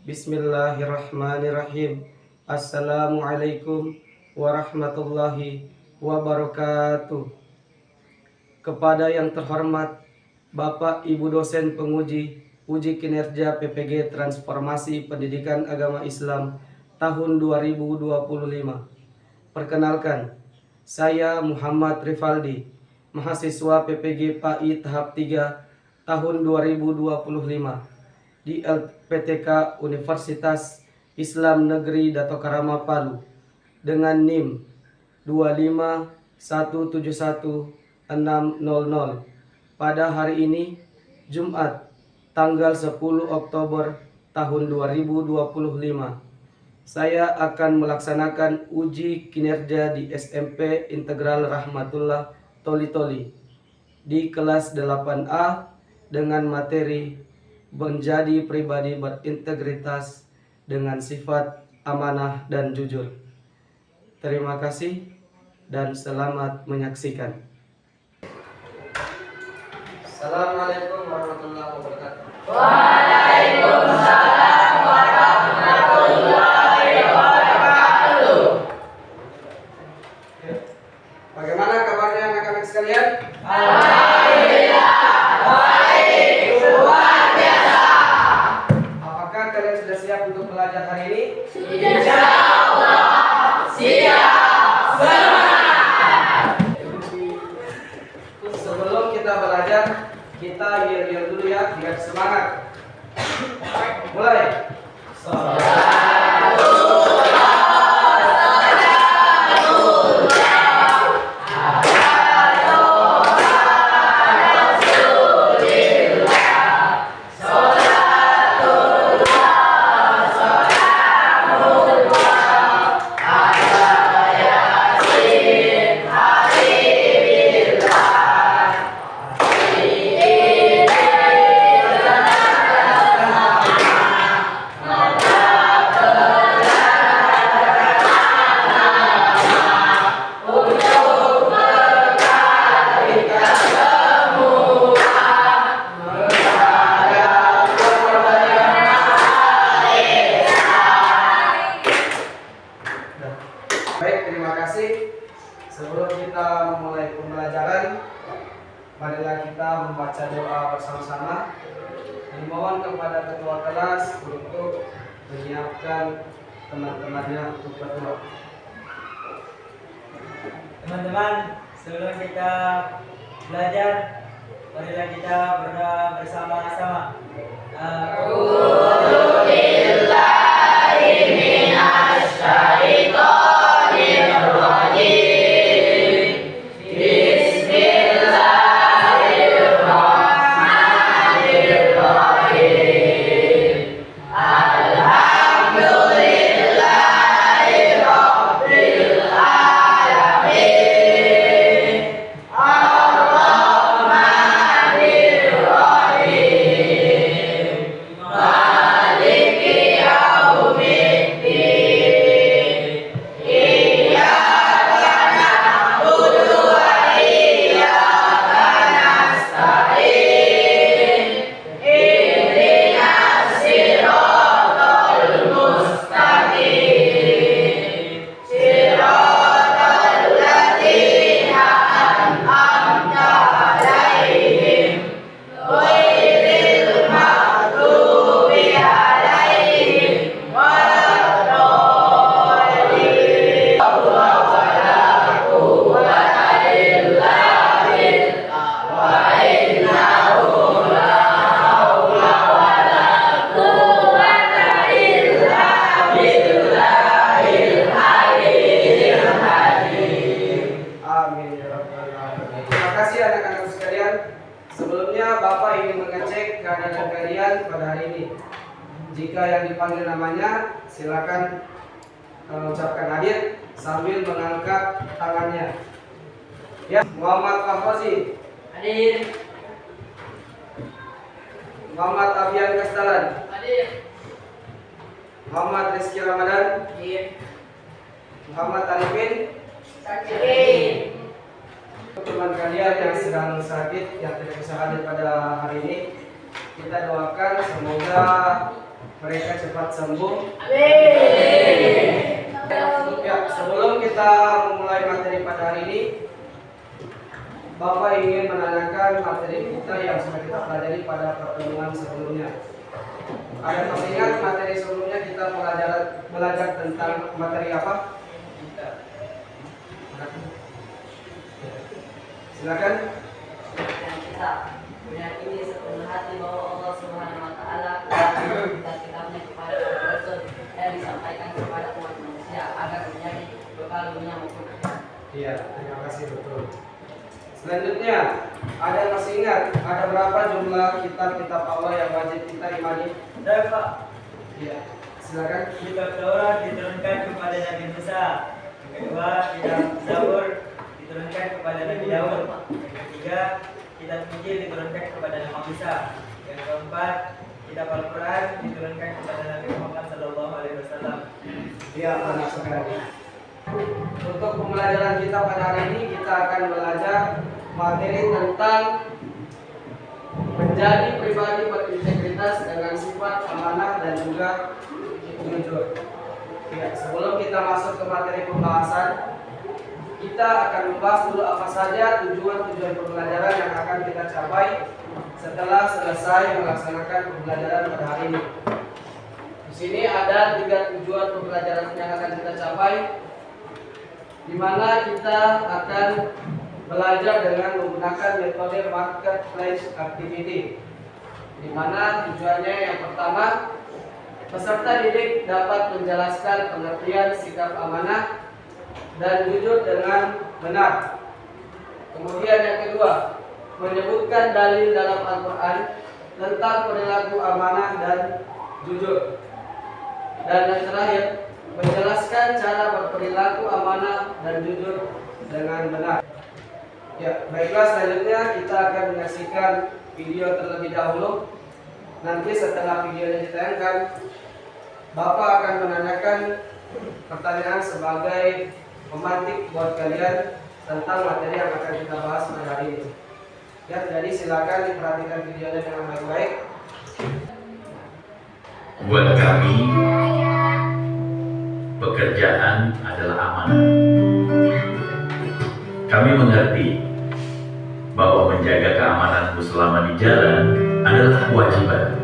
Bismillahirrahmanirrahim. Assalamualaikum warahmatullahi wabarakatuh. Kepada yang terhormat Bapak Ibu dosen penguji uji kinerja PPG Transformasi Pendidikan Agama Islam tahun 2025. Perkenalkan, saya Muhammad Rifaldi, mahasiswa PPG PAI tahap 3 tahun 2025 di LPTK Universitas Islam Negeri Dato Karama Palu dengan NIM 25171-600 pada hari ini Jumat tanggal 10 Oktober tahun 2025. Saya akan melaksanakan uji kinerja di SMP Integral Rahmatullah Toli-Toli di kelas 8A dengan materi menjadi pribadi berintegritas dengan sifat amanah dan jujur. Terima kasih dan selamat menyaksikan. Assalamualaikum warahmatullahi wabarakatuh. Waalaikumsalam warahmatullahi wabarakatuh. Bagaimana kabarnya anak-anak sekalian? Alhamdulillah, baik, luar biasa. Apakah kalian sudah siap untuk belajar hari ini? Insya Allah siap, semangat. Sebelum kita belajar, kita yel-yel dulu ya, biar semangat. Mulai. Baik, terima kasih. Sebelum kita memulai pembelajaran, marilah kita membaca doa bersama-sama. Dimohon kepada ketua kelas untuk menyiapkan teman-temannya untuk berdoa. Teman-teman, sebelum kita belajar, marilah kita berdoa bersama-sama. A'udzu billahi minasy syaithanir rajim. Bismillahirrahmanirrahim. Alhamdulillahirabbil alamin. Ar-Rahmanir Rahim. Maliki yaumiddin. Iyyaka na'budu wa iyyaka nasta'in. Ihdinas siratal mustaqim. Siratal ladzina an'amta 'alaihim ghairil maghdubi 'alaihim waladdallin. Wala quwwata illa billah wa innahu la haula wala quwwata illa billahil aliyyil azim. Amin ya rabbal alamin. Terima kasih anak-anak sekalian. Sebelumnya Bapak ingin mengecek keadaan kalian pada hari ini. Jika yang dipanggil namanya, silakan ucapkan hadir sambil mengangkat tangannya. Ya, Muhammad Fahrozi, Hadir. Muhammad Abian Kastalan, Hadir. Muhammad Rizky Ramadan, Hadir. Muhammad Arifin. Hadir. Teman kalian yang sedang sakit, yang tidak bisa hadir pada hari ini, kita doakan semoga mereka cepat sembuh. Amin. Ya, sebelum kita memulai materi pada hari ini, Bapak ingin menanyakan materi kita yang sudah kita pelajari pada pertemuan sebelumnya. Ada yang ingat materi sebelumnya kita belajar tentang materi apa? Silakan. Kita meyakini sepenuh hati bahwa Allah Subhanahu wa taala kitab-kitabnya kepada Rasul yang disampaikan kepada umat manusia agar menjadi bekal dunia maupun akhirat. Iya, terima kasih, betul. Selanjutnya, ada yang masih ingat ada berapa jumlah kitab-kitab Allah yang wajib kita imani? Dan Pak, Iya, silakan. kitab Taurat diturunkan kepada Nabi Musa. Yang kedua, kitab Zabur diturunkan kepada Nabi Daud. Yang ketiga, kitab Injil diturunkan kepada Nabi Isa. Yang keempat, kitab Al-Quran diturunkan kepada Nabi Muhammad SAW. Iya, benar sekali. Untuk pembelajaran kita pada hari ini, kita akan belajar materi tentang menjadi pribadi berintegritas dengan sifat amanah dan juga jujur. Ya, sebelum kita masuk ke materi pembahasan, kita akan membahas dulu apa saja tujuan-tujuan pembelajaran yang akan kita capai setelah selesai melaksanakan pembelajaran pada hari ini. Di sini ada 3 tujuan pembelajaran yang akan kita capai, di mana kita akan belajar dengan menggunakan metode marketplace activity, di mana tujuannya yang pertama, peserta didik dapat menjelaskan pengertian sikap amanah dan jujur dengan benar. Kemudian yang kedua, menyebutkan dalil dalam Al-Quran tentang perilaku amanah dan jujur. Dan yang terakhir, menjelaskan cara berperilaku amanah dan jujur dengan benar. Ya, baiklah, selanjutnya kita akan menyaksikan video terlebih dahulu. Nanti setelah videonya ditayangkan, Bapak akan menanyakan pertanyaan sebagai pemantik buat kalian tentang materi yang akan kita bahas pada hari ini. Ya, jadi silakan diperhatikan videonya dengan baik-baik. Buat kami, pekerjaan adalah amanah. Kami mengerti bahwa menjaga keamananmu selama di jalan adalah kewajiban.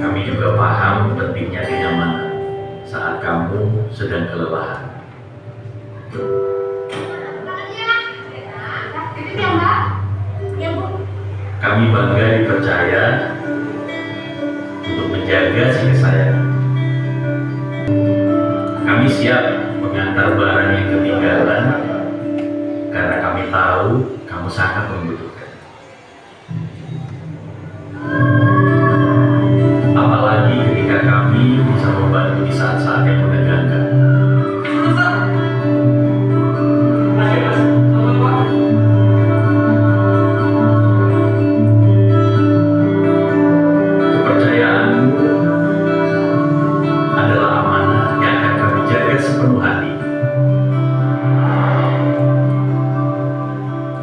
Kami juga paham pentingnya kenyamanan saat kamu sedang kelelahan. Kami bangga dipercaya untuk menjaga si kesayangan. Kami siap mengantar barang yang ketinggalan karena kami tahu kamu sangat membutuhkan. Apalagi ketika kami bisa membantu di saat-saat yang menegangkan. Kepercayaanmu adalah amanah yang akan kami jaga sepenuh hati.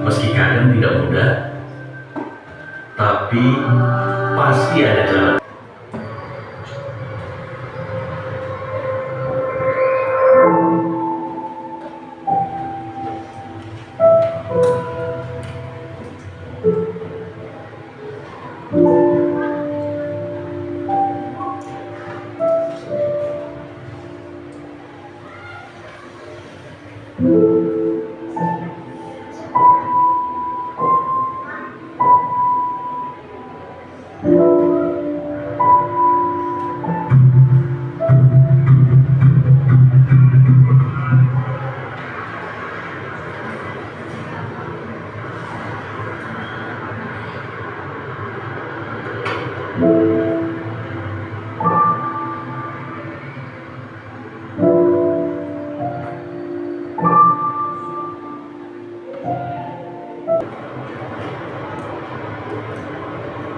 Meski kadang tidak mudah, tapi pasti ada jalan.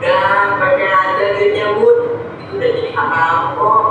Dan pakai ada nyebut itu udah jadi hak kok.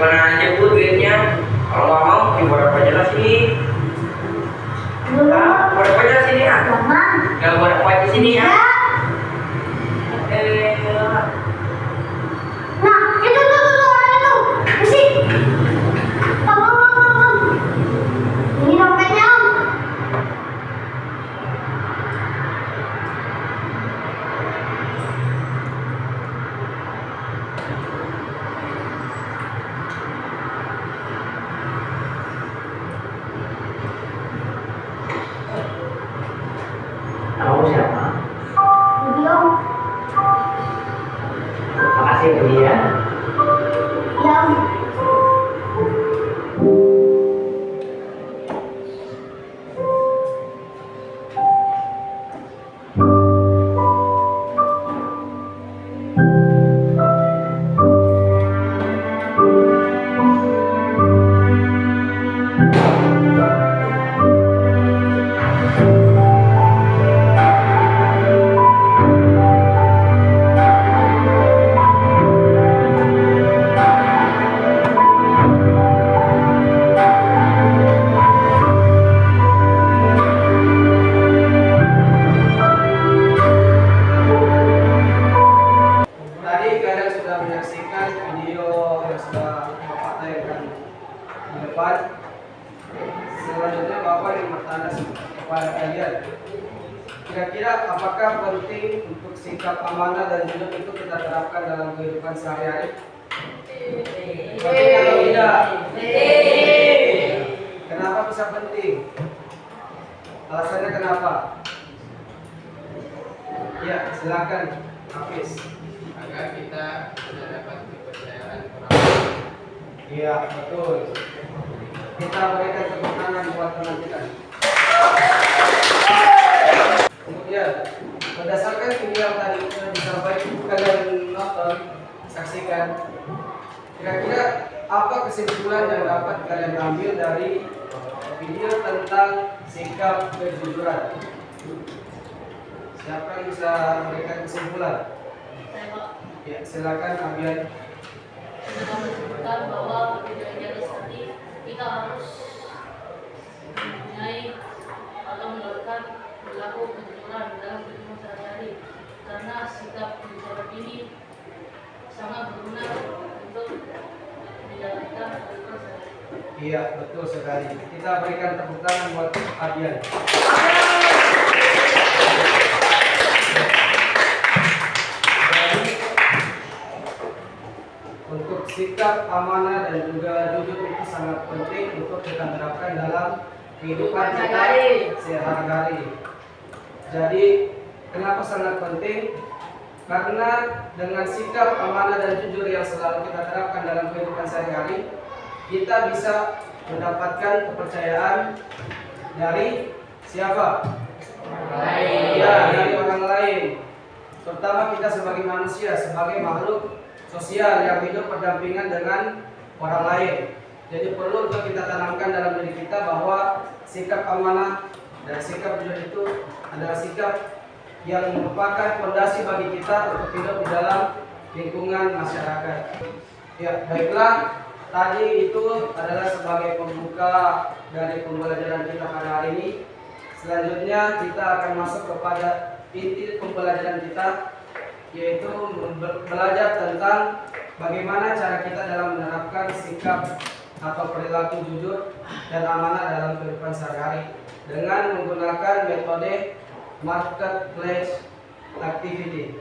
Simpan aja Bu duitnya. Kalau nggak mau, dibuat apa aja lah sini. Nah, buat apa aja sini ya? Nggak buat apa aja sini ya? Nah, itu orang itu. Musik. Bang. Ini dompetnya, Om. Kamu siapa? Ini, Om. Makasih Bu ya. Ya, Om. Tadi kalian sudah menyaksikan video yang sudah Bapak tayangkan di depan. Selanjutnya Bapak yang bertanya kepada kalian, kira-kira apakah penting untuk sikap amanah dan jujur itu kita terapkan dalam kehidupan sehari-hari? Penting atau tidak? Kenapa bisa penting? Alasannya kenapa? Ya, silakan Hafiz. Agar kita dapat kepercayaan orang lain. Iya, betul. Kita berikan tepuk tangan buat teman kita. Kemudian, berdasarkan video yang tadi sudah disampaikan kalian nonton, saksikan. Kira-kira apa kesimpulan yang dapat kalian ambil dari video tentang sikap kejujuran? Siapa yang bisa memberikan kesimpulan? Saya Pak, Ya, silakan Abian. sudah menyebutkan bahwa video yang di atas tadi kita harus mempunyai atau melakukan perilaku kejujuran dalam kehidupan sehari-hari, karena sikap kejujuran ini sangat berguna untuk menjalankan kehidupan sehari-hari. Iya, betul sekali. Kita berikan tepuk tangan buat Abian. Jadi, untuk sikap amanah dan juga jujur itu sangat penting untuk kita terapkan dalam kehidupan kita sehari-hari. Jadi, kenapa sangat penting? Karena dengan sikap amanah dan jujur yang selalu kita terapkan dalam kehidupan sehari-hari, kita bisa mendapatkan kepercayaan dari siapa? Ya, dari orang lain. Terutama kita sebagai manusia, sebagai makhluk sosial yang hidup berdampingan dengan orang lain. Jadi perlu untuk kita tanamkan dalam diri kita bahwa sikap amanah dan sikap jujur itu adalah sikap yang merupakan fondasi bagi kita untuk hidup di dalam lingkungan masyarakat. Ya, baiklah. Tadi itu adalah sebagai pembuka dari pembelajaran kita pada hari ini. Selanjutnya kita akan masuk kepada inti pembelajaran kita, yaitu belajar tentang bagaimana cara kita dalam menerapkan sikap atau perilaku jujur dan amanah dalam kehidupan sehari-hari dengan menggunakan metode marketplace activity.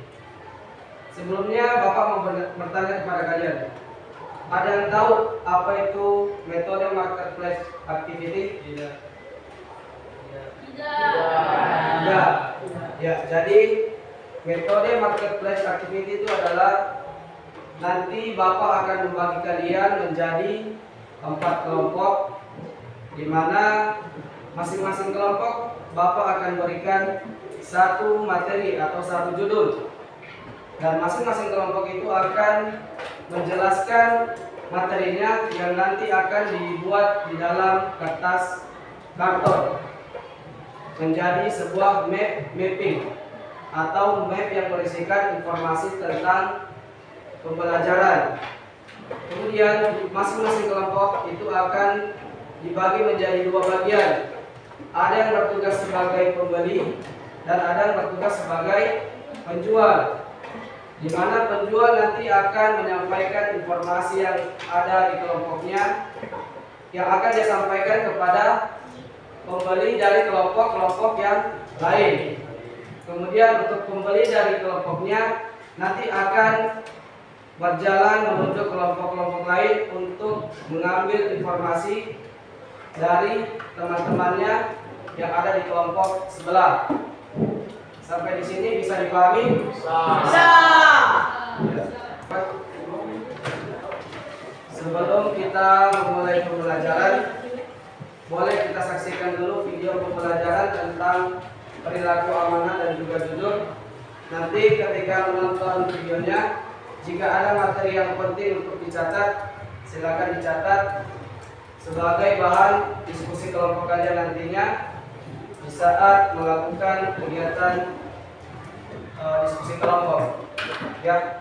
Sebelumnya Bapak mau bertanya kepada kalian, ada yang tahu apa itu metode marketplace activity? Tidak. Ya, jadi metode marketplace activity itu adalah nanti Bapak akan membagi kalian menjadi 4 kelompok, di mana masing-masing kelompok Bapak akan berikan satu materi atau satu judul, dan masing-masing kelompok itu akan menjelaskan materinya yang nanti akan dibuat di dalam kertas karton menjadi sebuah mapping atau map yang berisikan informasi tentang pembelajaran. Kemudian masing-masing kelompok itu akan dibagi menjadi 2 bagian. Ada yang bertugas sebagai pembeli dan ada yang bertugas sebagai penjual. Di mana penjual nanti akan menyampaikan informasi yang ada di kelompoknya yang akan dia sampaikan kepada pembeli dari kelompok-kelompok yang lain. Kemudian untuk pembeli dari kelompoknya nanti akan berjalan menuju kelompok-kelompok lain untuk mengambil informasi dari teman-temannya yang ada di kelompok sebelah. Sampai di sini bisa dipahami? Sebelum kita memulai pembelajaran, boleh kita saksikan dulu video pembelajaran tentang perilaku amanah dan juga jujur. Nanti ketika menonton videonya, jika ada materi yang penting untuk dicatat, silakan dicatat sebagai bahan diskusi kelompok kalian nantinya di saat melakukan kegiatan diskusi kelompok. Ya.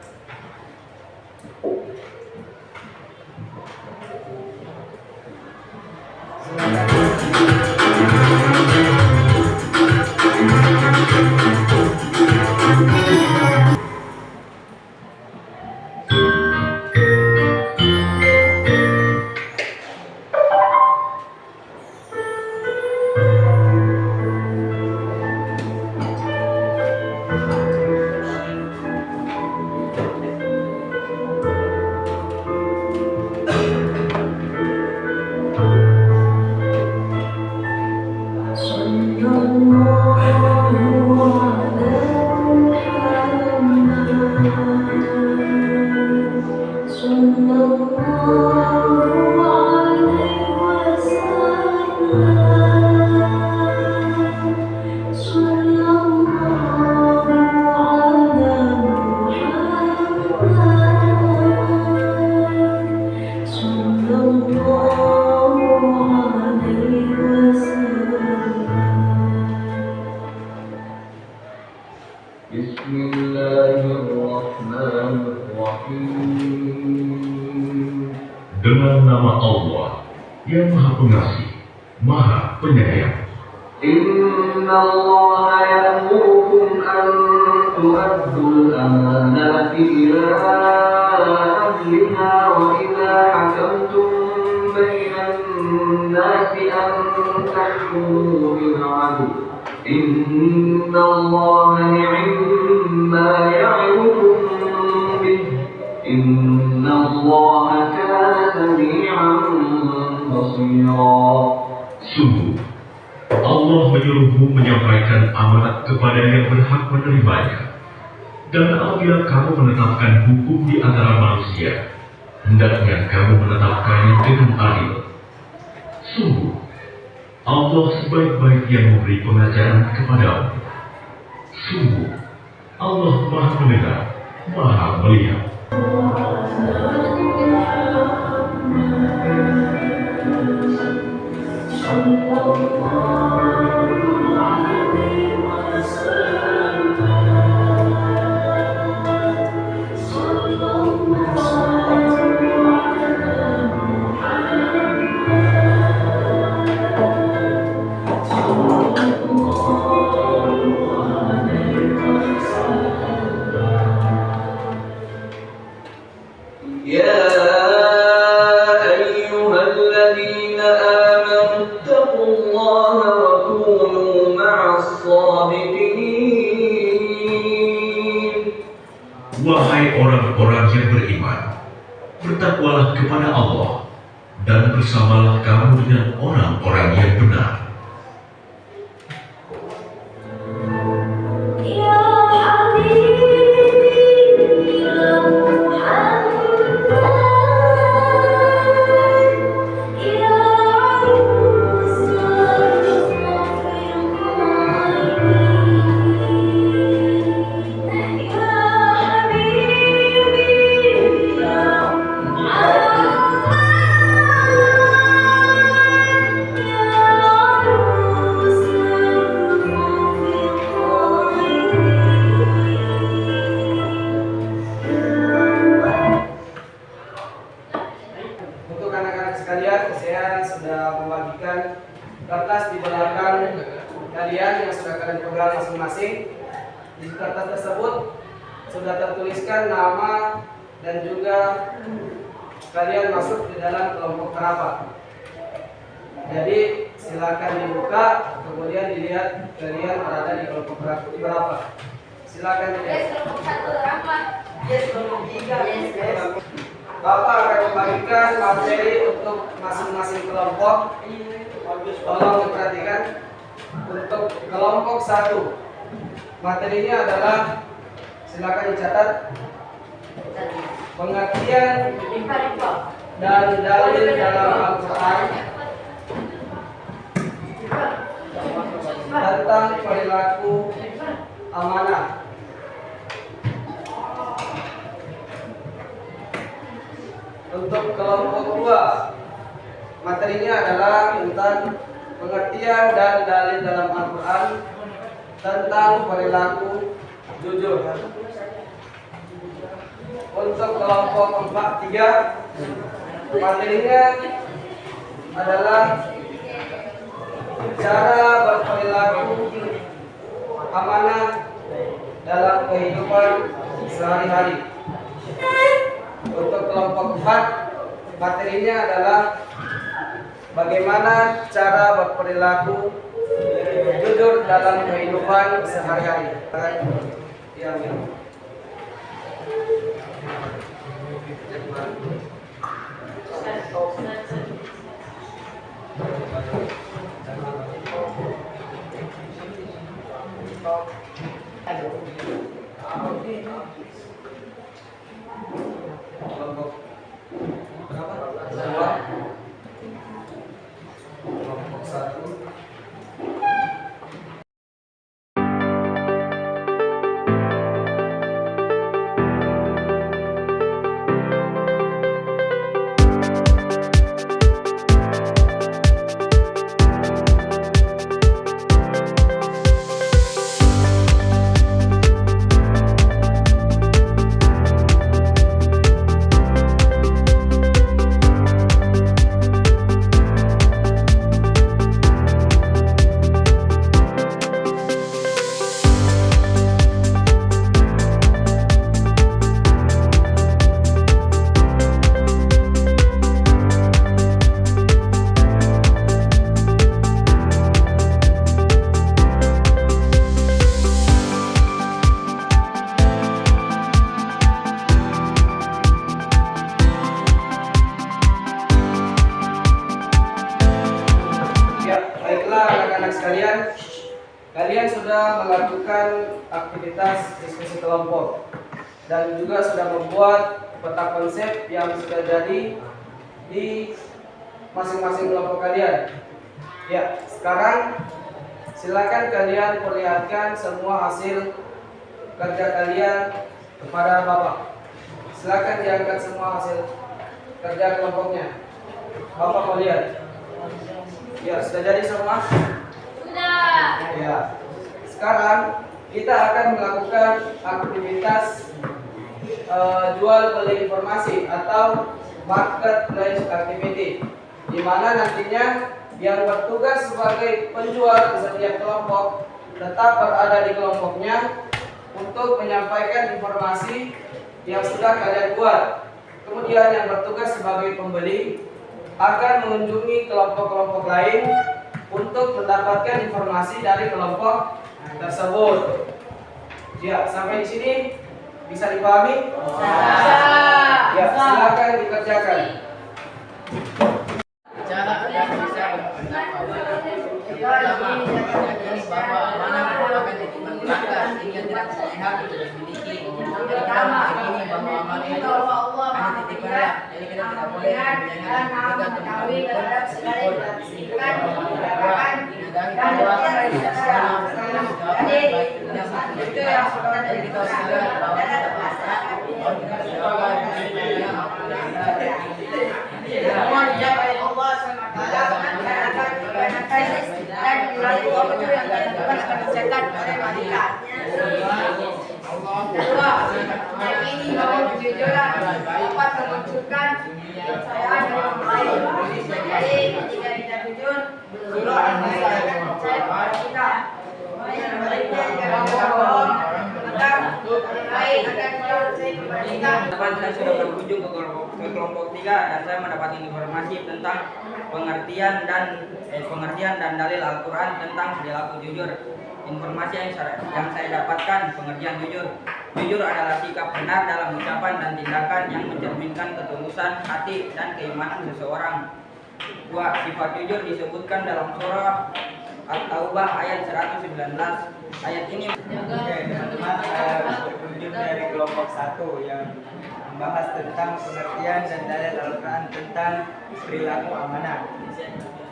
Dengan nama Allah yang Maha Pengasih, Maha Penyayang. Inna Allah ya'murukum an tu'addul amanati ila ahliha wa idha hakamtum bainan nasi an tahkumu bil 'adl. Inna Allah ni'ma ya'idukum bih. Inna Allah kana sami'an basira. Sungguh, Allah menyuruhmu menyampaikan amanat kepada yang berhak menerimanya. Dan apabila kamu menetapkan hukum di antara manusia, hendaknya kamu menetapkannya dengan adil. Sungguh, Allah sebaik-baik yang memberi pengajaran kepadamu. Sungguh, Allah Maha Mendengar, Maha Melihat. Wahai orang-orang yang beriman, bertakwalah kepada Allah dan bersamalah kamu dengan orang-orang yang benar. Ya kertas di belakang kalian yang sudah kalian pegang masing-masing. Di kertas tersebut sudah tertuliskan nama dan juga kalian masuk di dalam kelompok berapa. Jadi silakan dibuka, kemudian dilihat kalian berada di kelompok berapa. Silakan dilihat. Bapak akan membagikan materi untuk masing-masing kelompok. Tolong diperhatikan. Untuk kelompok 1, materinya adalah, silakan dicatat, pengertian dan dalil dalam Al-Quran tentang perilaku amanah. Untuk kelompok 2, materinya adalah tentang pengertian dan dalil dalam Al-Quran tentang perilaku jujur. Untuk kelompok 3, materinya adalah cara berperilaku amanah dalam kehidupan sehari-hari. Untuk kelompok 4, materinya adalah bagaimana cara berperilaku jujur dalam kehidupan sehari-hari. Kelompok berapa? 2. Kelompok 1. Anak-anak sekalian, kalian sudah melakukan aktivitas diskusi kelompok dan juga sudah membuat peta konsep yang sudah jadi di masing-masing kelompok kalian. Ya, sekarang silakan kalian perlihatkan semua hasil kerja kalian kepada Bapak. Silakan diangkat semua hasil kerja kelompoknya. Bapak mau lihat. Ya, sudah jadi semua? Sudah. Ya. Sekarang kita akan melakukan aktivitas jual beli informasi atau marketplace activity, di mana nantinya yang bertugas sebagai penjual di setiap kelompok tetap berada di kelompoknya untuk menyampaikan informasi yang sudah kalian buat. Kemudian yang bertugas sebagai pembeli akan mengunjungi kelompok-kelompok lain untuk mendapatkan informasi dari kelompok tersebut. Ya, sampai di sini bisa dipahami? Ya, silakan dikerjakan. Cara agar bisa berpendapat. Pertama, meyakini bahwa amanah merupakan titipan sehingga tidak sehat dimiliki. Pertama, meyakini bahwa amanah itu hanya titipan, jadi kita tidak boleh menjangan mengetahui terhadap sesuatu. Kedua, menyadari bahwa tidak semua jawaban baik tidak menentukan. Jadi kita harus sadar bahwa tidak pasti bahwa kita jawaban yang semua dijawab oleh Allah SWT akan kebenaran dan berlaku apa yang dilakukan akan dicetak oleh malaikat. Kedua, meyakini bahwa kejujuran dapat memunculkan kepercayaan dari orang lain. Jadi ketika kita jujur, Surah An-Nisa ayat 54. Depan saya sudah berkunjung ke kelompok 3 dan saya mendapatkan informasi tentang pengertian dan dalil Al-Quran tentang perilaku jujur. Informasi yang saya dapatkan, pengertian jujur. Jujur adalah sikap benar dalam ucapan dan tindakan yang mencerminkan ketulusan hati dan keimanan seseorang. 2. Sifat jujur disebutkan dalam surah At-Taubah ayat 119. Ayat ini teman-teman, saya berkunjung dari kelompok 1 yang membahas tentang pengertian dan dalil Al-Quran tentang perilaku amanah.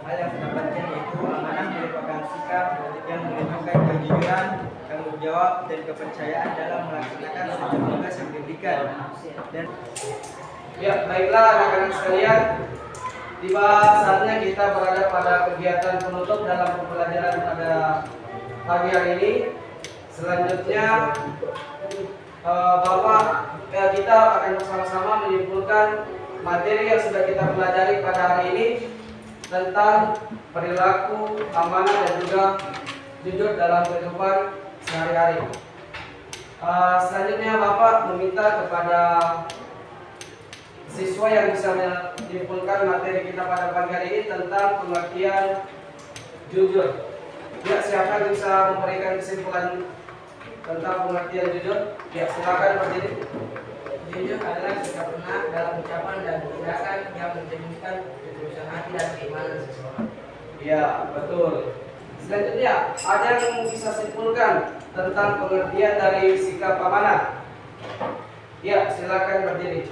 Hal yang saya dapatkan yaitu amanah merupakan sikap yang menunjukkan kejujuran, tanggung jawab, dan kepercayaan dalam melaksanakan setiap tugas yang diberikan. Dan Ya, baiklah anak-anak sekalian, tiba saatnya kita berada pada kegiatan penutup dalam pembelajaran pada pagi hari ini. Selanjutnya kita akan bersama-sama menyimpulkan materi yang sudah kita pelajari pada hari ini tentang perilaku amanah dan juga jujur dalam kehidupan sehari-hari. Selanjutnya Bapak meminta kepada siswa yang bisa menyimpulkan materi kita pada pagi hari ini tentang pengertian jujur. Ya, siapa yang bisa memberikan kesimpulan tentang pengertian jujur? Ya, silakan berdiri. Jujur adalah sikap benar dalam ucapan dan tindakan yang mencerminkan ketulusan hati dan keimanan seseorang. Ya, betul. Selanjutnya, ada yang bisa simpulkan tentang pengertian dari sikap amanah? Ya, silakan berdiri.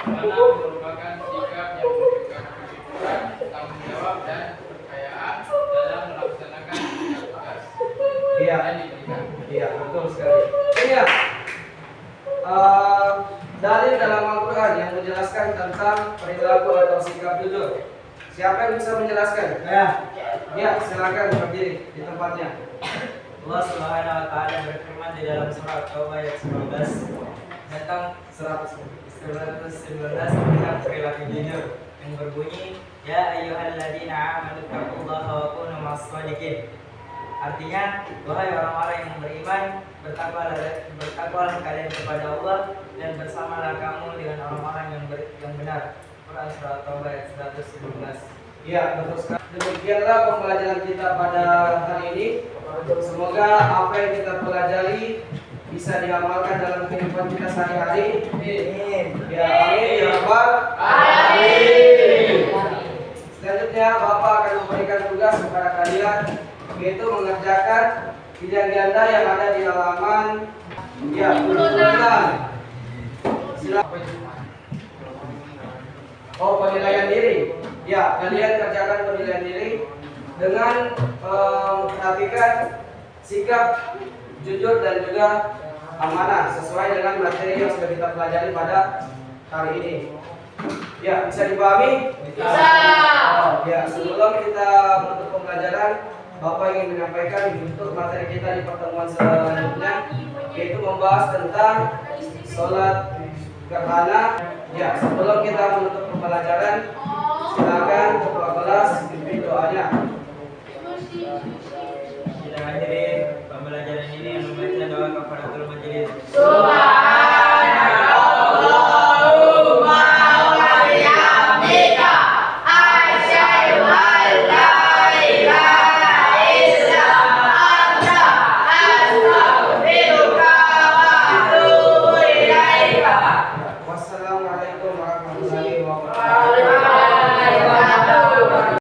Amanah merupakan sikap yang menunjukkan kejujuran, tanggung jawab dan kepercayaan dalam melaksanakan tugas Iya, yang diberikan. iya, betul sekali. Iya. Dalil dalam Al-Quran yang menjelaskan tentang perilaku atau sikap jujur. Siapa yang bisa menjelaskan? Ya, silakan berdiri di tempatnya. Allah Subhanahu wa taala berfirman di dalam surah At-Taubah ayat 19 tentang 119 tentang perilaku jujur yang berbunyi, ya ayyuhalladzina amanu taqullaha wa kunu ma'as-shadiqin. Artinya, wahai orang-orang yang beriman, bertakwalah kalian kepada Allah dan bersamalah kamu dengan orang-orang yang benar. Quran surah At-Taubah ayat 119. Ya, betul sekali. Demikianlah pembelajaran kita pada hari ini. Semoga apa yang kita pelajari bisa diamalkan dalam kehidupan kita sehari-hari. Amin. Ya, amin ya Rabbal alamin. Selanjutnya Bapak akan memberikan tugas kepada kalian, yaitu mengerjakan pilihan ganda yang ada di halaman 76. Silakan. Oh, penilaian diri. Ya, kalian kerjakan penilaian diri dengan memperhatikan sikap jujur dan juga amanah sesuai dengan materi yang sudah kita pelajari pada hari ini. Ya, bisa dipahami? Bisa. Ya, sebelum kita menutup pembelajaran, Bapak ingin menyampaikan untuk materi kita di pertemuan selanjutnya, yaitu membahas tentang sholat gerhana. Ya, sebelum kita menutup pembelajaran, silakan ketua kelas pimpin doanya. Kita akhiri pembelajaran ini yang membaca doa kafaratul majelis.